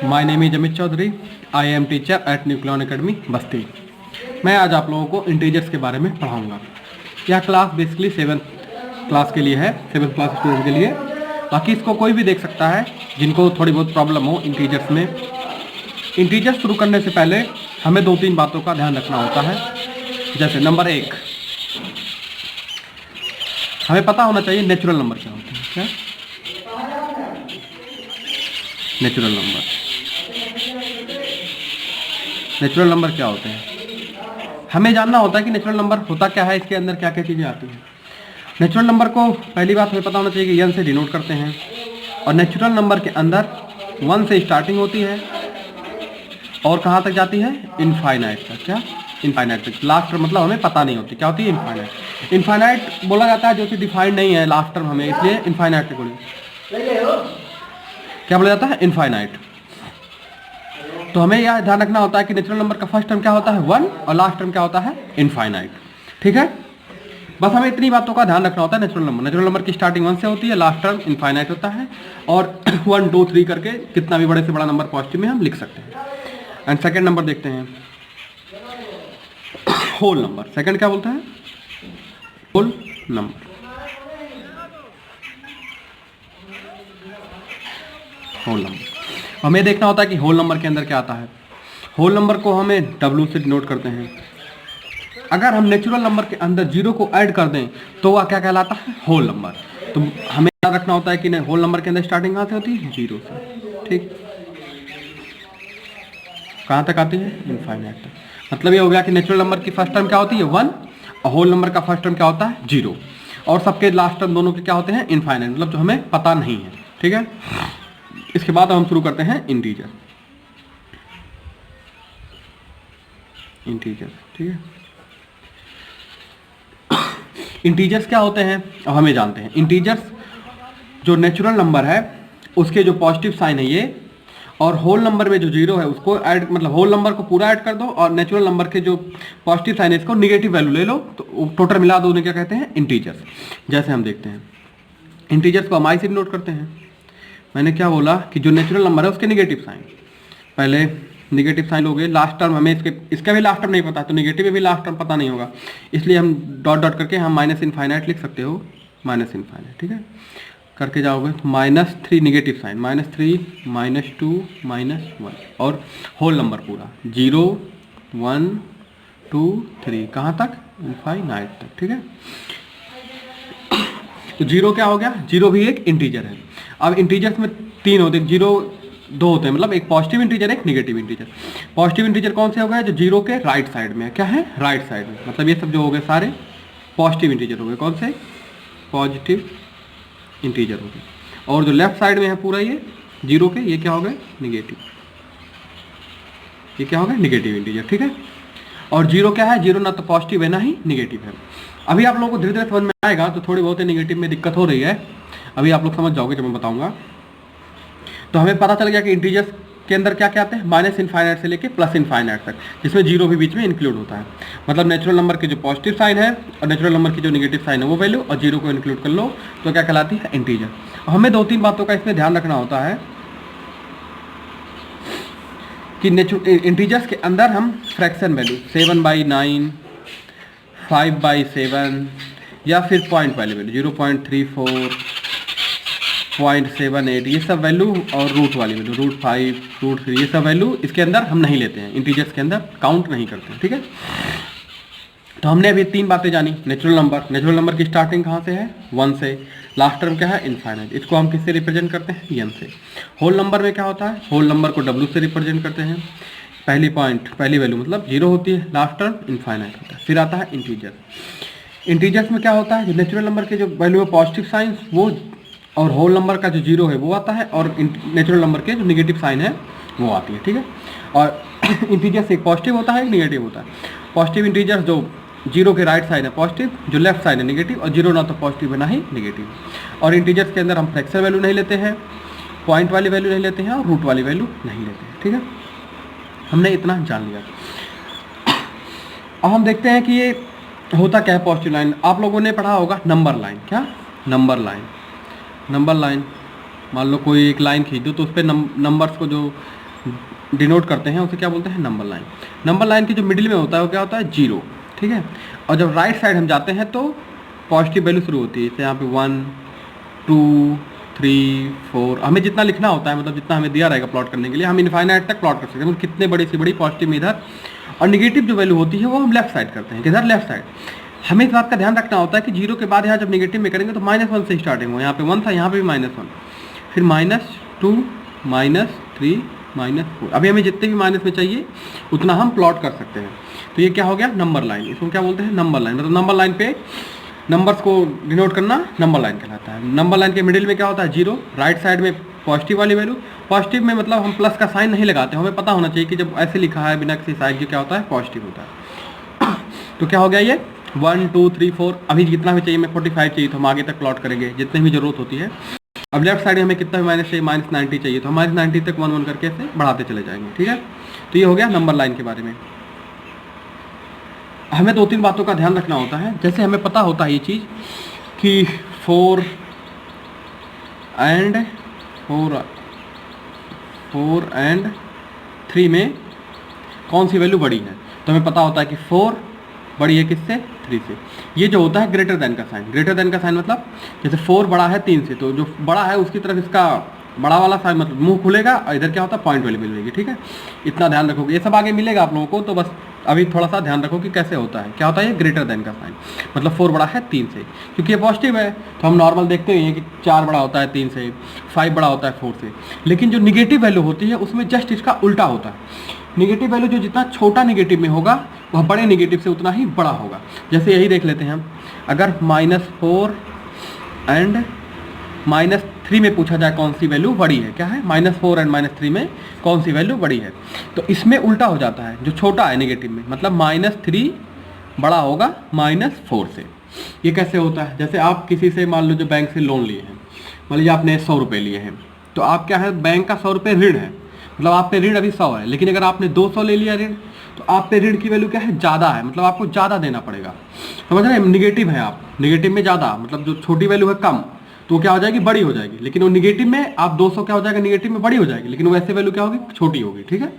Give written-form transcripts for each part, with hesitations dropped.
My name is Amit Chaudhary, I am teacher at Nucleon Academy Basti. मैं आज आप लोगों को इंटीजर्स के बारे में पढ़ाऊंगा। यह क्लास बेसिकली 7th क्लास के लिए है, 7th क्लास स्टूडेंट के लिए। बाकी इसको कोई भी देख सकता है जिनको थोड़ी बहुत प्रॉब्लम हो इंटीजर्स में। इंटीजर्स शुरू करने से पहले हमें 2-3 बातों का ध्यान रखना होता है। जैसे नंबर 1, हमें पता होना चाहिए नेचुरल नंबर क्या होते हैं। क्या नेचुरल नंबर क्या होते हैं? हमें जानना होता है कि नेचुरल नंबर होता क्या है, इसके अंदर क्या क्या चीज़ें आती हैं। नेचुरल नंबर को पहली बात हमें पता होना चाहिए कि n से डिनोट करते हैं, और नेचुरल नंबर के अंदर 1 से स्टार्टिंग होती है और कहाँ तक जाती है? इनफाइनाइट तक। क्या? इनफाइनाइट तक। लास्ट टर्म मतलब हमें पता नहीं होती क्या होती है? इनफाइनाइट। इनफाइनाइट बोला जाता है जो कि डिफाइंड नहीं है लास्ट टर्म हमें, इसलिए इनफाइनाइट को क्या बोला जाता है? इनफाइनाइट। तो हमें यह ध्यान रखना होता है कि नेचुरल नंबर का फर्स्ट टर्म क्या होता है? 1, और लास्ट टर्म क्या होता है? इनफाइनाइट। ठीक है, बस हमें इतनी बातों का ध्यान रखना होता है। नेचुरल नंबर की स्टार्टिंग 1 से होती है, लास्ट टर्म इनफाइनाइट होता है, और 1, 2, 3 करके कितना भी बड़े से बड़ा नंबर पॉजिटिव में हम लिख सकते हैं। एंड सेकेंड नंबर देखते हैं, होल नंबर। सेकेंड क्या बोलता है? Whole number. होल नंबर हमें देखना होता है कि होल नंबर के अंदर क्या आता है। होल नंबर को हमें W से डिनोट करते हैं। अगर हम नेचुरल नंबर के अंदर 0 को ऐड कर दें तो वह क्या कहलाता है? Whole number. तो हमें याद रखना होता है कि होल नंबर के अंदर स्टार्टिंग कहाँ से होती है? 0 से। ठीक, कहाँ तक आती है? इनफाइनाइट तक। मतलब ये हो गया कि नेचुरल नंबर की फर्स्ट टर्म क्या होती है? 1, और होल नंबर का फर्स्ट टर्म क्या होता है? 0, और सबके लास्ट टर्म दोनों के क्या होते हैं? इनफाइनाइट, मतलब जो हमें पता नहीं है। ठीक है, इसके बाद हम शुरू करते हैं इंटीजर। ठीक है, इंटीजर्स क्या होते हैं अब हमें जानते हैं। इंटीजर्स जो नेचुरल नंबर है उसके जो पॉजिटिव साइन है ये, और होल नंबर में जो 0 है उसको ऐड, मतलब होल नंबर को पूरा ऐड कर दो, और नेचुरल नंबर के जो पॉजिटिव साइन है इसको निगेटिव वैल्यू ले लो, तो टोटल मिला दो, उन्हें क्या कहते हैं? इंटीजर्स। जैसे हम देखते हैं इंटीजर्स को हम आई से नोट करते हैं। मैंने क्या बोला कि जो नेचुरल नंबर है उसके निगेटिव साइन, पहले निगेटिव साइन लोगे, लास्ट टर्म हमें इसका भी लास्ट टर्म नहीं पता, तो निगेटिव में भी लास्ट टर्म पता नहीं होगा, इसलिए हम डॉट डॉट करके हम माइनस इनफाइनाइट लिख सकते हो, माइनस इनफाइनाइट। ठीक है, करके जाओगे तो -3 निगेटिव साइन, -3, -2, -1, और होल नंबर पूरा 0, 1, 2, 3 कहाँ तक? इनफाइनाइट तक। ठीक है, तो 0 क्या हो गया? 0 भी एक इंटीजर है। अब इंटीजर्स में 3 होते हैं, 0 2 होते हैं, मतलब एक पॉजिटिव इंटीजर, एक नेगेटिव इंटीजर। पॉजिटिव इंटीजर कौन से हो गए? जो 0 के राइट साइड में है। क्या है? राइट साइड में, मतलब ये सब जो हो गए सारे पॉजिटिव इंटीजर हो गए। कौन से? पॉजिटिव इंटीजर हो गए। और जो लेफ्ट साइड में है पूरा ये 0 के, ये क्या हो गए? निगेटिव। ये क्या हो गए? Negative integer. ठीक है, और 0 क्या है? 0 ना तो पॉजिटिव है ना ही निगेटिव है। अभी आप लोगों को धीरे धीरे समझ में आएगा, तो थोड़ी बहुत निगेटिव में दिक्कत हो रही है, अभी आप लोग समझ जाओगे जब मैं बताऊंगा। तो हमें पता चल गया कि इंटीजर्स के अंदर क्या क्या आते हैं? माइनस इनफाइनाइट से लेके प्लस इनफाइनाइट तक, जिसमें 0 भी बीच में इंक्लूड होता है। मतलब नेचुरल नंबर के जो पॉजिटिव साइन है और नेचुरल नंबर की जो निगेटिव साइन है वो वैल्यू, और 0 को इंक्लूड कर लो तो क्या कहलाती है? इंटीजर। हमें 2-3 बातों का इसमें ध्यान रखना होता है कि इंटीजर्स के अंदर हम फ्रैक्शन वैल्यू 7/9, 5/7, या फिर पॉइंट वाली वैल्यू 0.34, 0.78, ये सब वैल्यू, और रूट वाली वैल्यू √5, √3, ये सब वैल्यू इसके अंदर हम नहीं लेते हैं, इंटीजर्स के अंदर काउंट नहीं करते हैं। ठीक है, तो हमने अभी 3 बातें जानी। नेचुरल नंबर की स्टार्टिंग कहाँ से है? 1 से, लास्ट टर्म क्या है? इनफाइनाइट। इसको हम किससे रिप्रेजेंट करते हैं? n से। होल नंबर में क्या होता है? होल नंबर को W से रिप्रेजेंट करते हैं। पहली वैल्यू मतलब 0 होती है, लास्ट टर्म इनफाइनाइट होता है। फिर आता है इंटीजर। इंटीजर्स में क्या होता है? जो नेचुरल नंबर के जो वैल्यू है पॉजिटिव साइंस वो, और होल नंबर का जो 0 है वो आता है, और नेचुरल नंबर के जो निगेटिव साइन है वो आती है। ठीक है, और इंटीजर्स एक पॉजिटिव होता है, एक निगेटिव होता है। पॉजिटिव इंटीजर्स जो 0 के राइट साइड है पॉजिटिव, जो लेफ्ट साइड है निगेटिव, और 0 ना तो पॉजिटिव है ना ही निगेटिव। और इंटीजर्स के अंदर हम फ्रैक्शन वैल्यू नहीं लेते हैं, पॉइंट वाली वैल्यू नहीं लेते हैं, और रूट वाली वैल्यू नहीं लेते हैं। ठीक है, हमने इतना जान लिया। अब हम देखते हैं कि ये होता क्या है पॉजिटिव लाइन। आप लोगों ने पढ़ा होगा नंबर लाइन। क्या? नंबर लाइन मान लो कोई एक लाइन खींच दो तो उस पर नंबर्स को जो डिनोट करते हैं उसे क्या बोलते हैं, नंबर लाइन। नंबर लाइन के जो मिडिल में होता है वो क्या होता है, 0, ठीक है। और जब राइट साइड हम जाते हैं तो पॉजिटिव वैल्यू शुरू होती है, जैसे यहाँ पे 1 2 3 4, हमें जितना लिखना होता है, मतलब जितना हमें दिया रहेगा प्लॉट करने के लिए, हम इनफाइनाइट तक प्लॉट कर सकते हैं, मतलब कितने बड़ी से बड़ी पॉजिटिव में इधर, और निगेटिव जो वैल्यू होती है वो हम लेफ्ट साइड करते हैं, किधर, लेफ्ट साइड। हमें इस बात का ध्यान रखना होता है कि 0 के बाद यहाँ जब निगेटिव में करेंगे तो -1 से स्टार्टिंग हो, यहाँ पे 1 था, यहाँ पे भी -1, फिर -2 -3 -4। अभी हमें जितने भी माइनस में चाहिए उतना हम प्लॉट कर सकते हैं। तो ये क्या हो गया, नंबर लाइन। इसको क्या बोलते हैं, नंबर लाइन। मतलब नंबर लाइन पे नंबर्स को डिनोट करना नंबर लाइन कहलाता है। नंबर लाइन के मिडिल में क्या होता है, 0, राइट साइड में पॉजिटिव वाली वैल्यू। पॉजिटिव में मतलब हम प्लस का साइन नहीं लगाते, हमें पता होना चाहिए कि जब ऐसे लिखा है बिना किसी साइन के क्या होता है, पॉजिटिव होता है। तो क्या हो गया ये 1 2 3 4। अभी जितना भी चाहिए, हमें 45 चाहिए तो हम आगे तक प्लॉट करेंगे जितनी भी जरूरत होती है। अब लेफ्ट साइड में हमें कितना भी माइनस चाहिए, -90 चाहिए तो हम -90 तक 1 1 करके ऐसे बढ़ाते चले जाएंगे, ठीक है। तो ये हो गया नंबर लाइन के बारे में। हमें 2-3 बातों का ध्यान रखना होता है। जैसे हमें पता होता है ये चीज़ कि 4 and 3 में कौन सी वैल्यू बड़ी है, तो हमें पता होता है कि 4 बड़ी है किससे, 3 से। ये जो होता है ग्रेटर देन का साइन। ग्रेटर देन का साइन मतलब जैसे 4 बड़ा है 3 से, तो जो बड़ा है उसकी तरफ इसका बड़ा वाला साइन मतलब मुंह खुलेगा, और इधर क्या होता है, पॉइंट वैल्यू मिलेगी, ठीक है। इतना ध्यान रखोगे, ये सब आगे मिलेगा आप लोगों को, तो बस अभी थोड़ा सा ध्यान रखो कि कैसे होता है। क्या होता है ये ग्रेटर देन का साइन, मतलब 4 बड़ा है 3 से, क्योंकि ये पॉजिटिव है तो हम नॉर्मल देखते ही हैं कि 4 बड़ा होता है 3 से, 5 बड़ा होता है 4 से। लेकिन जो निगेटिव वैल्यू होती है उसमें जस्ट इसका उल्टा होता है। निगेटिव वैल्यू जो जितना छोटा निगेटिव में होगा वह बड़े निगेटिव से उतना ही बड़ा होगा। जैसे यही देख लेते हैं हम, अगर -4 and -3 में पूछा जाए कौन सी वैल्यू बड़ी है, क्या है, -4 and -3 में कौन सी वैल्यू बड़ी है, तो इसमें उल्टा हो जाता है। जो छोटा है निगेटिव में, मतलब -3 बड़ा होगा -4 से। ये कैसे होता है, जैसे आप किसी से मान लो जो बैंक से लोन लिए हैं, मान लीजिए आपने 100 रुपये लिए हैं, तो आप क्या है, बैंक का 100 रुपये ऋण है, मतलब आप पे ऋण अभी 100 है। लेकिन अगर आपने 200 ले लिया ऋण, तो आप पे ऋण की वैल्यू क्या है, ज़्यादा है, मतलब आपको ज़्यादा देना पड़ेगा। समझ रहे हैं, निगेटिव है आप, निगेटिव में ज़्यादा, मतलब जो छोटी वैल्यू है कम, तो क्या हो जाएगी, बड़ी हो जाएगी। लेकिन वो निगेटिव में आप 200 क्या हो जाएगा, निगेटिव में बड़ी हो जाएगी, लेकिन वैसे वैल्यू क्या होगी, छोटी होगी, ठीक है।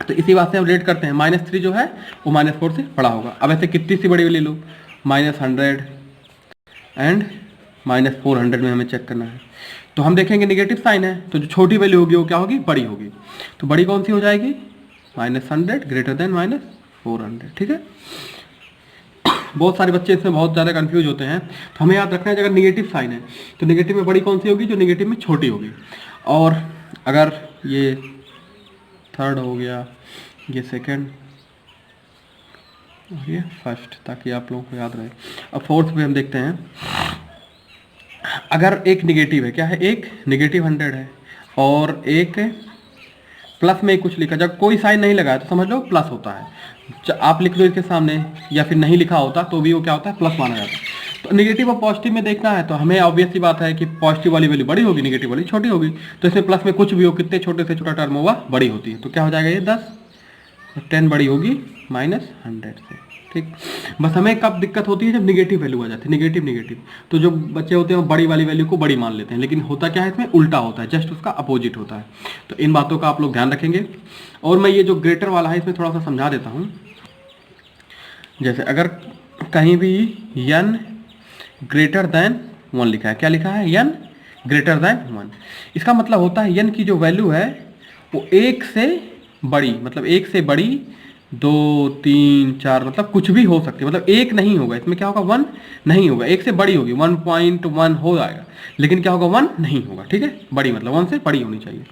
तो इसी बात से हम रेट करते हैं, -3 जो है वो -4 से बड़ा होगा। अब ऐसे कितनी सी बड़ी ले लो, -100 and -400 में हमें चेक करना है, तो हम देखेंगे निगेटिव साइन है, तो जो छोटी वैल्यू होगी वो क्या होगी, बड़ी होगी। तो बड़ी कौन सी हो जाएगी, -100 ग्रेटर देन -400, ठीक है। बहुत सारे बच्चे इसमें बहुत ज़्यादा कंफ्यूज होते हैं, तो हमें याद रखना है अगर निगेटिव साइन है तो निगेटिव में बड़ी कौन सी होगी, जो निगेटिव में छोटी होगी। और अगर ये थर्ड हो गया, ये सेकंड और ये फर्स्ट, ताकि आप लोगों को याद रहे। अब फोर्थ पे हम देखते हैं, अगर एक निगेटिव है, क्या है, एक निगेटिव 100 है और एक प्लस में कुछ लिखा, जब कोई साइन नहीं लगाया तो समझ लो प्लस होता है। आप लिख दो इसके सामने, या फिर नहीं लिखा होता तो भी वो क्या होता है, प्लस माना जाता है। तो निगेटिव और पॉजिटिव में देखना है तो हमें ऑब्वियस सी बात है कि पॉजिटिव वाली वैल्यू बड़ी होगी, निगेटिव वाली छोटी होगी। तो इसमें प्लस में कुछ भी हो, कितने छोटे से छोटा टर्म होगा, बड़ी होती है। तो क्या हो जाएगा ये 10, 10 बड़ी होगी -100 से, ठीक। बस हमें कब दिक्कत होती है, जब निगेटिव वैल्यू आ जाती है, निगेटिव। तो जो बच्चे होते हैं वो बड़ी वाली वैल्यू को बड़ी मान लेते हैं, लेकिन होता क्या है, इसमें उल्टा होता है, जस्ट उसका अपोजिट होता है। तो इन बातों का आप लोग ध्यान रखेंगे। और मैं ये जो ग्रेटर वाला है इसमें थोड़ा सा समझा देता हूँ। जैसे अगर कहीं भी n ग्रेटर देन 1 लिखा है, क्या लिखा है, n ग्रेटर देन 1, इसका मतलब होता है n की जो वैल्यू है वो 1 से बड़ी, मतलब 1 से बड़ी 2 3 4 मतलब कुछ भी हो सकती है, मतलब 1 नहीं होगा इसमें, क्या होगा, 1 नहीं होगा। 1 से बड़ी होगी, 1.1 हो जाएगा, लेकिन क्या होगा, 1 नहीं होगा, ठीक है। बड़ी मतलब 1 से बड़ी होनी चाहिए।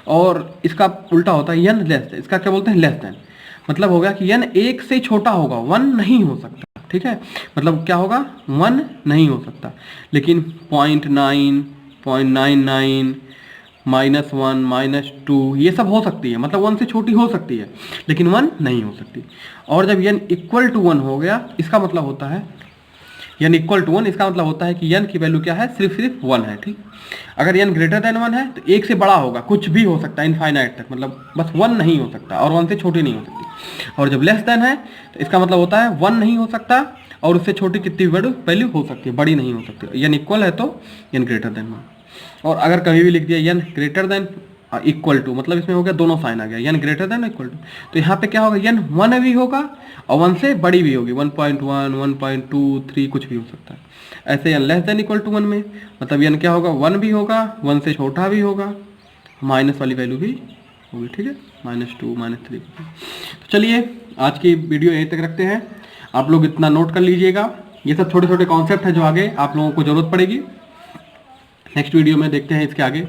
और इसका उल्टा होता है n लेस, इसका क्या बोलते हैं, लेस देन, मतलब होगा कि n 1 से छोटा होगा, 1 नहीं हो सकता, ठीक है। मतलब क्या होगा, 1 नहीं हो सकता, लेकिन 0.9 0.99 -1 -2 ये सब हो सकती है, मतलब 1 से छोटी हो सकती है, लेकिन 1 नहीं हो सकती। और जब n इक्वल टू 1 हो गया, इसका मतलब होता है n इक्वल टू 1, इसका मतलब होता है कि n की वैल्यू क्या है, सिर्फ 1 है, ठीक। अगर n ग्रेटर देन 1 है तो 1 से बड़ा होगा, कुछ भी हो सकता है इनफाइनाइट तक, मतलब बस 1 नहीं हो सकता, और 1 से छोटी नहीं हो सकती। और जब लेस देन है तो इसका मतलब होता है 1 नहीं हो सकता, और उससे छोटी कितनी वैल्यू हो सकती है, बड़ी नहीं हो सकती। n इक्वल है तो n ग्रेटर देन 1। और अगर कभी भी लिख दिया n greater than equal to, मतलब इसमें हो गया दोनों साइन आ गया, n greater than equal to, तो यहाँ पे क्या होगा, n 1 भी होगा और 1 से बड़ी भी होगी, 1.1 1.2 3 कुछ भी हो सकता है। ऐसे n less than equal to 1 में मतलब n क्या होगा, 1 भी होगा, 1 से छोटा भी होगा, माइनस वाली वैल्यू भी होगी, ठीक है, -2 -3। तो चलिए आज की वीडियो यहीं तक रखते हैं, आप लोग इतना नोट कर लीजिएगा, ये सब छोटे छोटे कॉन्सेप्ट है जो आगे आप लोगों को जरूरत पड़ेगी। नेक्स्ट वीडियो में देखते हैं इसके आगे।